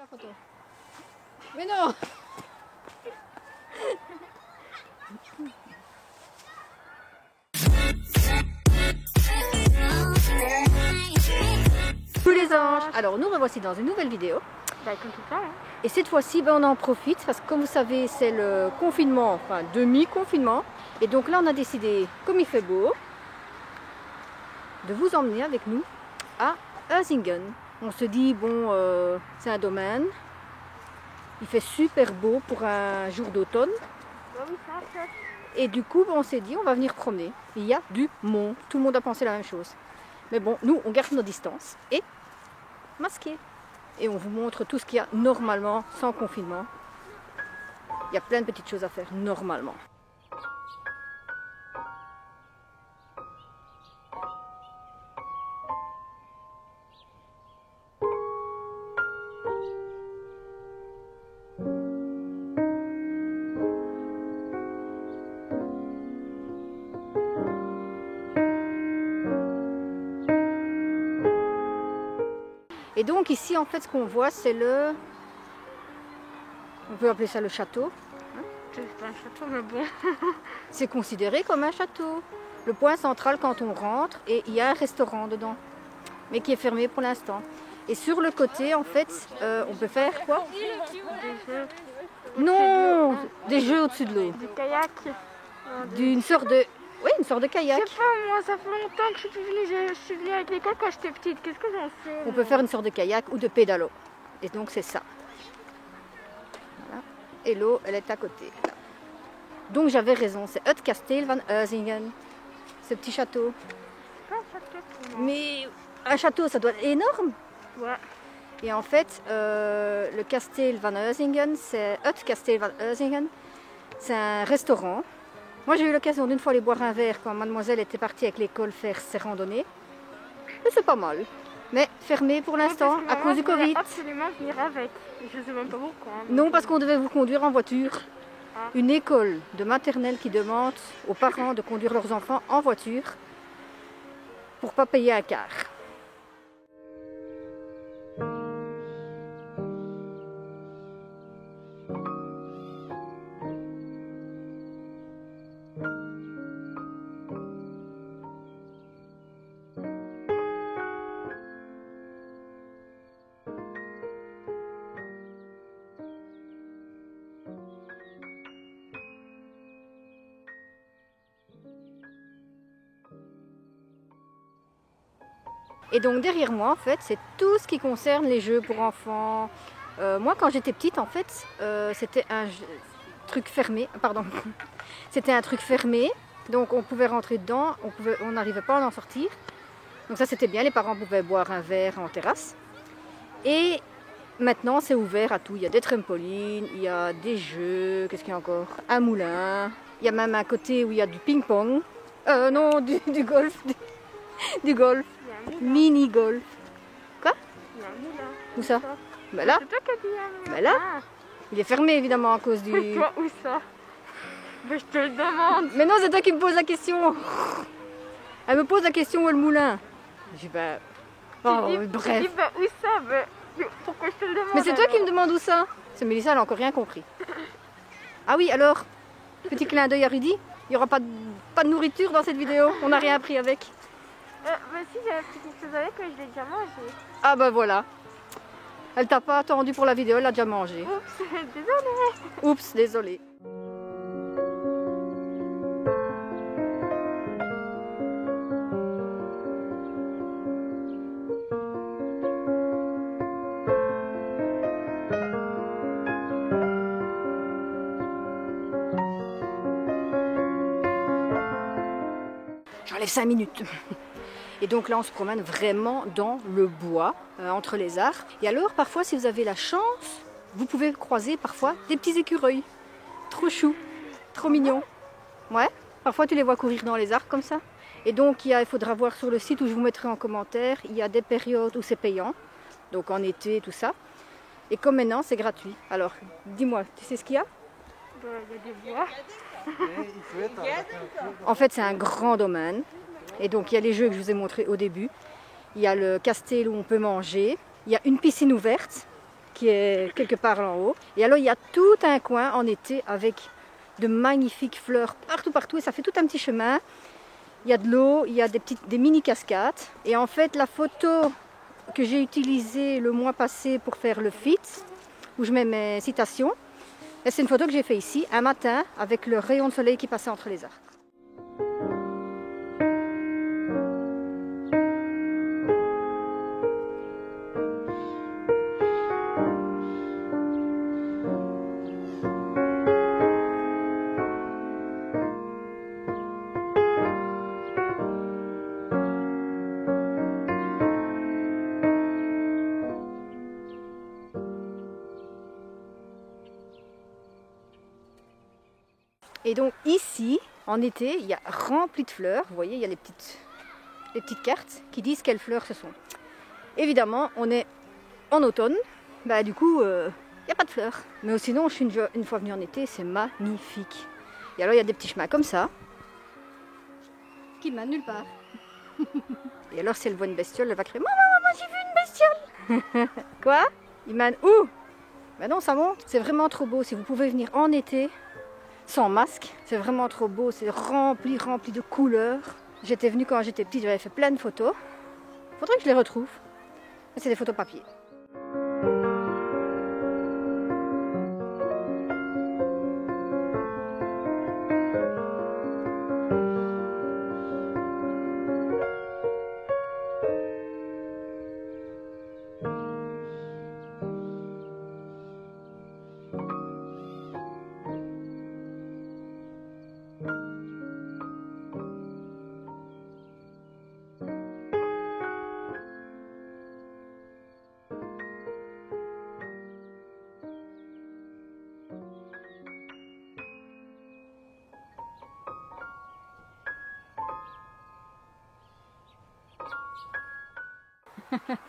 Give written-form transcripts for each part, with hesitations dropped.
la photo. Mais non. Tous les anges. Alors nous revoici dans une nouvelle vidéo. Bah, comme tout ça, hein. Et cette fois-ci, on en profite parce que comme vous savez, c'est le confinement, enfin demi-confinement. Et donc là, on a décidé, comme il fait beau, de vous emmener avec nous à Özingen. On se dit, bon, c'est un domaine. Il fait super beau pour un jour d'automne. Bah oui, ça, ça. Et du coup, on s'est dit, on va venir promener. Il y a du monde. Tout le monde a pensé la même chose. Mais bon, nous, on garde nos distances et masqués. Et on vous montre tout ce qu'il y a normalement, sans confinement. Il y a plein de petites choses à faire normalement. Et donc ici, en fait, ce qu'on voit, c'est le... On peut appeler ça le château. C'est pas un château, mais bon. C'est considéré comme un château. Le point central quand on rentre, et il y a un restaurant dedans, mais qui est fermé pour l'instant. Et sur le côté, en fait, on peut faire quoi? Des jeux. Non, des jeux au-dessus de l'eau. Du kayak. D'une sorte de... Oui, une sorte de Je kayak. sais pas, moi, ça fait longtemps que je suis venue avec l'école quand j'étais petite. Qu'est-ce que j'en sais? On peut faire une sorte de kayak ou de pédalo. Et donc c'est ça. Voilà. Et l'eau, elle est à côté. Là. Donc j'avais raison, c'est Het Kasteel van Özingen. Ce petit château. C'est pas un château pour moi. Mais un château, ça doit être énorme. Ouais. Et en fait, le Kasteel van Özingen, c'est Het Kasteel van Özingen. C'est un restaurant. Moi, j'ai eu l'occasion d'une fois aller boire un verre quand mademoiselle était partie avec l'école faire ses randonnées. Et c'est pas mal. Mais fermé pour l'instant à cause du Covid. Absolument venir avec. Je sais même pas pourquoi. Hein. Non, parce qu'on devait vous conduire en voiture. Ah. Une école de maternelle qui demande aux parents de conduire leurs enfants en voiture pour ne pas payer un quart. Et donc derrière moi, en fait, c'est tout ce qui concerne les jeux pour enfants. Moi, quand j'étais petite, en fait, c'était un truc fermé. Pardon. C'était un truc fermé. Donc on pouvait rentrer dedans, on n'arrivait pas à en sortir. Donc ça, c'était bien. Les parents pouvaient boire un verre en terrasse. Et maintenant, c'est ouvert à tout. Il y a des trampolines, il y a des jeux. Qu'est-ce qu'il y a encore? Un moulin. Il y a même un côté où il y a du ping-pong. Non, du golf. Du golf. Mini-golf. Quoi? Il y a un moulin. Où ça? Ben là. C'est toi qui as dit un moulin. Ben là. Ah. Il est fermé évidemment à cause du... Toi, où ça? Ben, je te le demande. Mais non, c'est toi qui me poses la question. Elle me pose la question où est le moulin. Je dis ben... Oh, Tu dis, bref. ben, où ça? Ben, pourquoi je te le demande? Mais c'est toi qui me alors? demandes où ça? C'est Mélissa, elle n'a encore rien compris. Ah oui, alors, petit clin d'œil à Rudy, il n'y aura pas de nourriture dans cette vidéo. On n'a rien appris avec. Ben si, j'avais pris quelque chose avec, mais je l'ai déjà mangé. Ah ben voilà. Elle t'a pas attendu pour la vidéo, elle l'a déjà mangé. Oups, désolée. Oups, désolée. J'enlève 5 minutes. Et donc là, on se promène vraiment dans le bois, entre les arbres. Et alors, parfois, si vous avez la chance, vous pouvez croiser parfois des petits écureuils. Trop choux, trop mignons. Ouais, parfois tu les vois courir dans les arbres comme ça. Et donc, il faudra voir sur le site où je vous mettrai en commentaire, il y a des périodes où c'est payant. Donc en été, tout ça. Et comme maintenant, c'est gratuit. Alors, dis-moi, tu sais ce qu'il y a? Ben, il y a des bois. En fait, c'est un grand domaine. Et donc, il y a les jeux que je vous ai montrés au début. Il y a le castel où on peut manger. Il y a une piscine ouverte. qui est quelque part là en haut. Et alors il y a tout un coin en été avec de magnifiques fleurs partout et ça fait tout un petit chemin. Il y a de l'eau, il y a des mini cascades. Et en fait la photo que j'ai utilisée le mois passé pour faire le feat, où je mets mes citations, c'est une photo que j'ai fait ici, un matin, avec le rayon de soleil qui passait entre les arbres. Et donc ici, en été, il y a rempli de fleurs. Vous voyez, il y a les petites cartes qui disent quelles fleurs ce sont. Évidemment, on est en automne, bah, du coup, il n'y a pas de fleurs. Mais sinon, je suis une fois venue en été, c'est magnifique. Et alors, il y a des petits chemins comme ça, qui mènent nulle part. Et alors, si elle voit une bestiole, elle va crier « Maman, j'ai vu une bestiole !» Quoi? Il mène où? Ben non, ça monte. C'est vraiment trop beau. Si vous pouvez venir en été, sans masque, c'est vraiment trop beau, c'est rempli de couleurs. J'étais venue quand j'étais petite, j'avais fait plein de photos. Faudrait que je les retrouve. C'est des photos papier.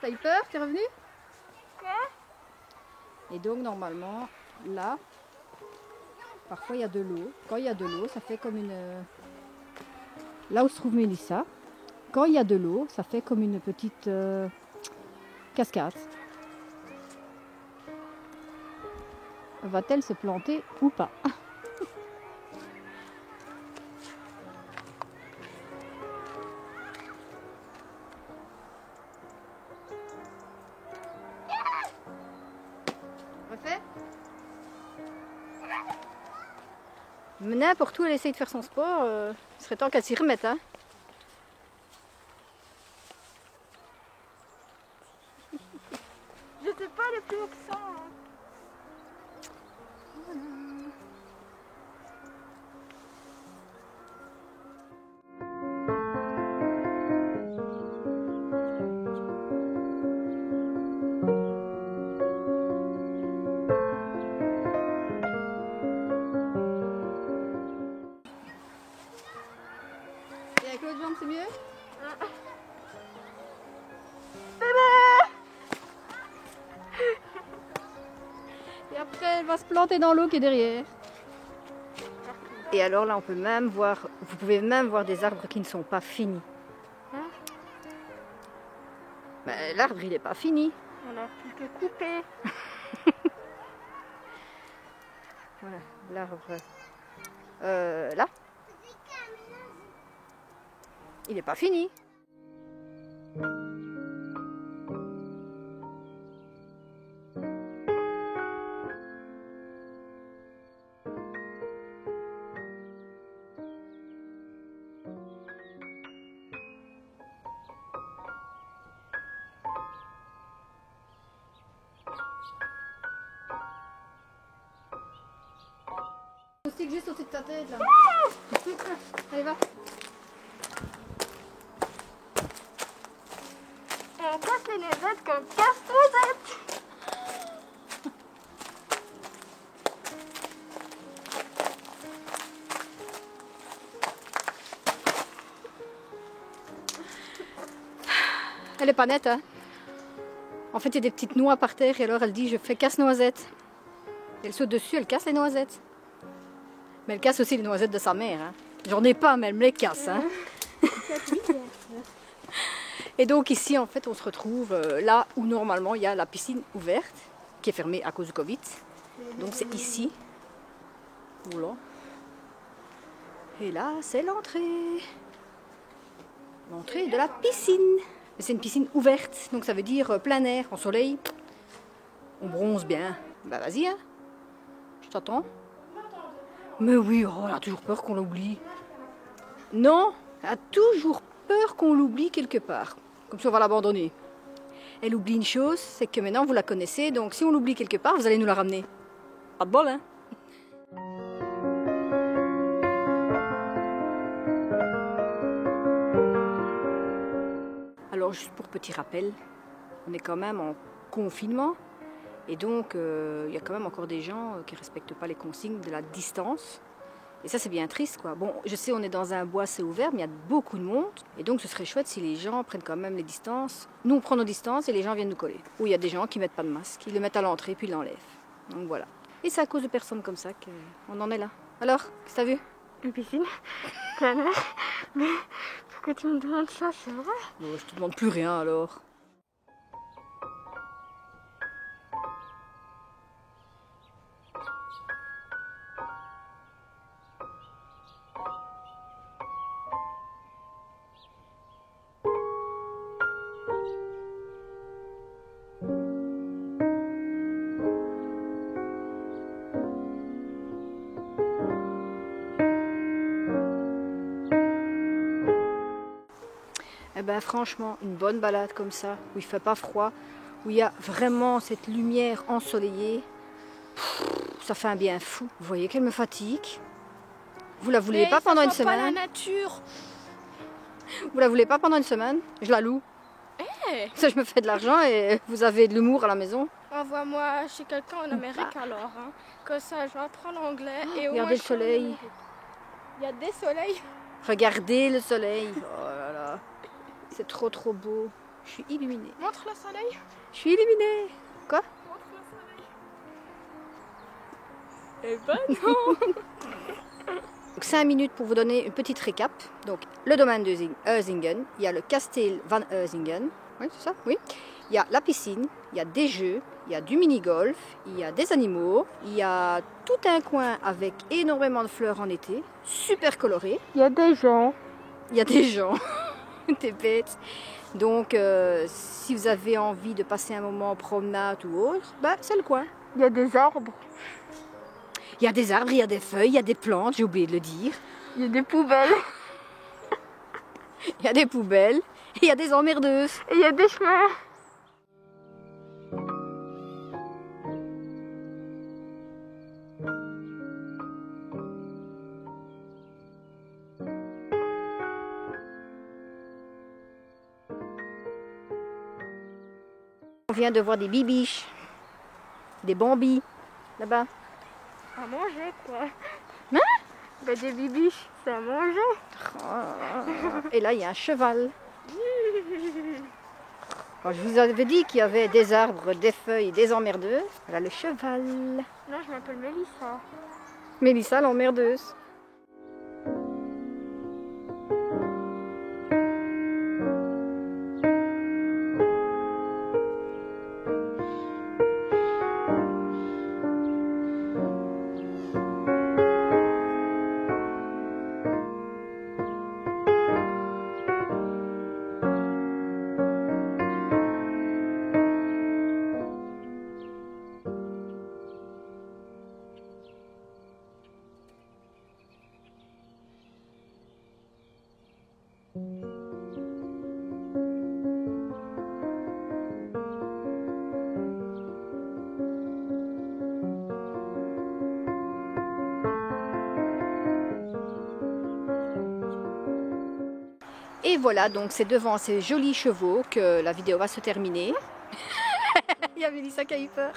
T'as eu peur? T'es revenu? Quoi? Et donc normalement, là, parfois il y a de l'eau. Quand il y a de l'eau, ça fait comme une... Là où se trouve Mélissa, quand il y a de l'eau, ça fait comme une petite cascade. Va-t-elle se planter ou pas? Refait? N'importe où elle essaye de faire son sport, il serait temps qu'elle s'y remette. Hein. Je sais pas les plus hauts qui sont. Hein. Et avec l'autre jambe, c'est mieux? Et après, elle va se planter dans l'eau qui est derrière. Et alors là, on peut même voir, vous pouvez même voir des arbres qui ne sont pas finis. Hein? Ben, l'arbre, il n'est pas fini. On a pu que couper. Voilà, l'arbre. Là. Il n'est pas fini. Moustique juste au-dessus de ta tête là. Allez, va. Et on casse les noisettes comme casse-noisettes. Elle est pas nette, hein. En fait, il y a des petites noix par terre et alors elle dit je fais casse-noisette. Elle saute dessus, elle casse les noisettes. Mais elle casse aussi les noisettes de sa mère. Hein. J'en ai pas, mais elle me les casse. Hein. Et donc ici, en fait, on se retrouve là où normalement il y a la piscine ouverte. qui est fermé à cause du Covid. Donc c'est ici. Voilà. Et là, c'est l'entrée. L'entrée de la piscine. C'est une piscine ouverte, donc ça veut dire plein air, en soleil. On bronze bien. Bah vas-y, hein. Je t'attends. Mais oui, oh, elle a toujours peur qu'on l'oublie. Non, elle a toujours peur qu'on l'oublie quelque part. Comme si on va l'abandonner. Elle oublie une chose, c'est que maintenant vous la connaissez, donc si on l'oublie quelque part, vous allez nous la ramener. Pas de bol, hein. Alors juste pour petit rappel, on est quand même en confinement et donc il y a quand même encore des gens qui ne respectent pas les consignes de la distance. Et ça c'est bien triste quoi. Bon, je sais on est dans un bois, c'est ouvert, mais il y a beaucoup de monde. Et donc ce serait chouette si les gens prennent quand même les distances. Nous on prend nos distances et les gens viennent nous coller. Ou il y a des gens qui ne mettent pas de masque, ils le mettent à l'entrée puis ils l'enlèvent. Donc voilà. Et c'est à cause de personnes comme ça qu'on en est là. Alors, qu'est-ce que t'as vu? Une piscine, plein air. Mais pourquoi tu me demandes ça, c'est vrai? Bon, je te demande plus rien alors. Eh ben franchement, une bonne balade comme ça, où il fait pas froid, où il y a vraiment cette lumière ensoleillée, ça fait un bien fou. Vous voyez qu'elle me fatigue. Vous la voulez pas pendant une semaine? Pas la nature. Vous la voulez pas pendant une semaine? Je la loue. Ça, je me fais de l'argent et vous avez de l'humour à la maison. Envoie-moi chez quelqu'un en Amérique alors. Hein. Comme ça, je vais apprendre l'anglais. Et Regardez le soleil. Il y a des soleils. Regardez le soleil. Oh là là. C'est trop trop beau. Je suis illuminée. Montre le soleil. Je suis illuminée. Quoi? Montre le soleil. Eh ben non. Donc 5 minutes pour vous donner une petite récap. Donc le domaine de Heusingen, il y a le Kasteel van Heusingen. Oui, c'est ça? Oui. Il y a la piscine, il y a des jeux, il y a du mini-golf, il y a des animaux, il y a tout un coin avec énormément de fleurs en été, super coloré. Il y a des gens. Il y a des gens. T'es bête. Donc, si vous avez envie de passer un moment en promenade ou autre, bah, c'est le coin. Il y a des arbres. Il y a des arbres, il y a des feuilles, il y a des plantes, j'ai oublié de le dire. Il y a des poubelles. Il y a des poubelles. Et il y a des emmerdeuses. Et il y a des chemins. On vient de voir des bibiches, des bambis, là-bas. À manger quoi. Hein? Bah, des bibiches, c'est à manger. Et là, il y a un cheval. Quand je vous avais dit qu'il y avait des arbres, des feuilles, des emmerdeuses, voilà le cheval. Non, je m'appelle Mélissa. Mélissa l'emmerdeuse. Et voilà, donc c'est devant ces jolis chevaux que la vidéo va se terminer. Il y a Mélissa qui a eu peur.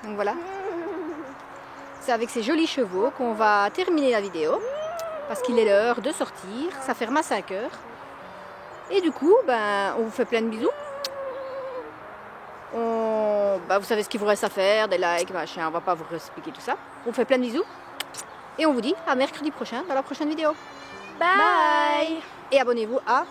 Donc voilà. C'est avec ces jolis chevaux qu'on va terminer la vidéo. Parce qu'il est l'heure de sortir. Ça ferme à 5 h. Et du coup, ben, on vous fait plein de bisous. Vous savez ce qu'il vous reste à faire, des likes, machin. On va pas vous expliquer tout ça. On vous fait plein de bisous. Et on vous dit à mercredi prochain dans la prochaine vidéo. Bye. Bye. Et abonnez-vous à